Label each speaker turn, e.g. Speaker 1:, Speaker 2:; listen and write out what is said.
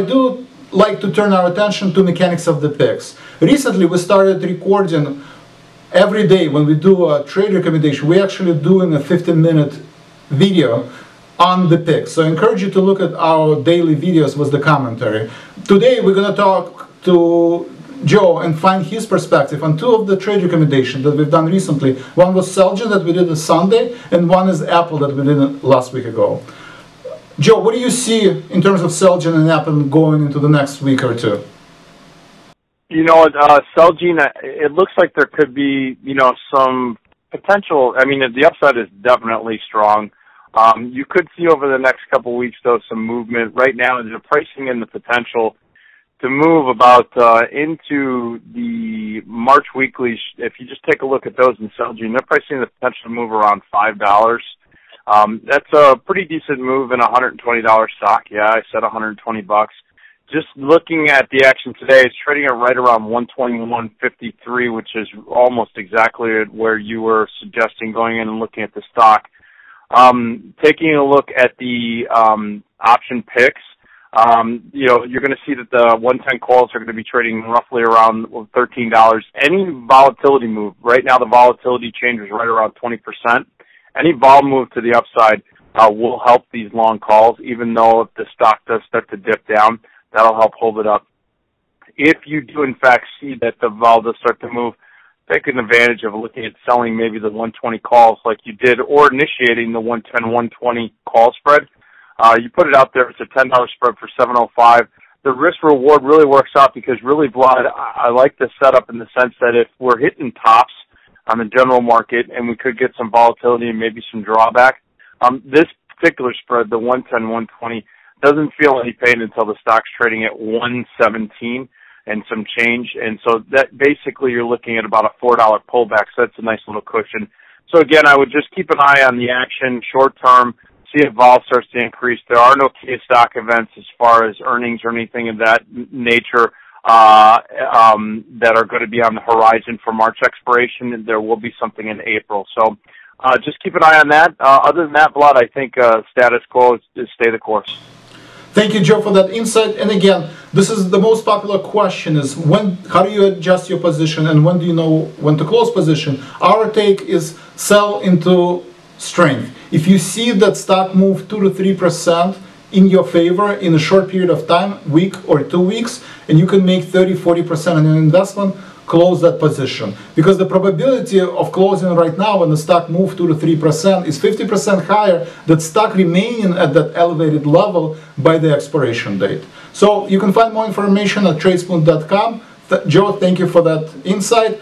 Speaker 1: do like to turn our attention to mechanics of the picks. Recently, we started recording every day when we do a trade recommendation. We're actually doing a 15-minute video on the picks. So I encourage you to look at our daily videos with the commentary. Today, we're going to talk to Joe and find his perspective on two of the trade recommendations that we've done recently. One was Celgene that we did on Sunday, and one is Apple that we did last week ago. Joe, what do you see in terms of Celgene and Apple going into the next week or two?
Speaker 2: You know, Celgene, it looks like there could be, you know, some potential. I mean, the upside is definitely strong. You could see over the next couple of weeks, though, some movement. Right now, they're pricing in the potential to move about into the March weekly. If you just take a look at those in Celgene, they're pricing the potential to move around $5. That's a pretty decent move in a $120 stock. Yeah, I said $120. Just looking at the action today, it's trading at right around 121.53, which is almost exactly where you were suggesting going in and looking at the stock. Taking a look at the option picks, you know, you're going to see that the 110 calls are going to be trading roughly around $13. Any volatility move, right now the volatility change is right around 20%. Any vol move to the upside will help these long calls, even though if the stock does start to dip down, that'll help hold it up. If you do, in fact, see that the vol does start to move, take an advantage of looking at selling maybe the 120 calls like you did, or initiating the 110, 120 call spread. You put it out there, it's a $10 spread for 705. The risk-reward really works out because really, Vlad, I like the setup in the sense that if we're hitting tops on the general market and we could get some volatility and maybe some drawback, this particular spread, the 110, 120, doesn't feel any pain until the stock's trading at 117 and some change. And so that basically you're looking at about a $4 pullback. So that's a nice little cushion. So again, I would just keep an eye on the action short term, see if vol starts to increase. There are no key stock events as far as earnings or anything of that nature that are going to be on the horizon for March expiration. And there will be something in April. So just keep an eye on that. Other than that, Vlad, I think status quo is stay the course.
Speaker 1: Thank you, Joe, for that insight. And again, this is the most popular question is how do you adjust your position and when do you know when to close position? Our take is sell into strength. If you see that stock move 2 to 3% in your favor in a short period of time, week or 2 weeks, and you can make 30-40% on your investment, close that position. Because the probability of closing right now when the stock moves 2 to 3% is 50% higher than stock remaining at that elevated level by the expiration date. So you can find more information at tradespoon.com. Joe, thank you for that insight.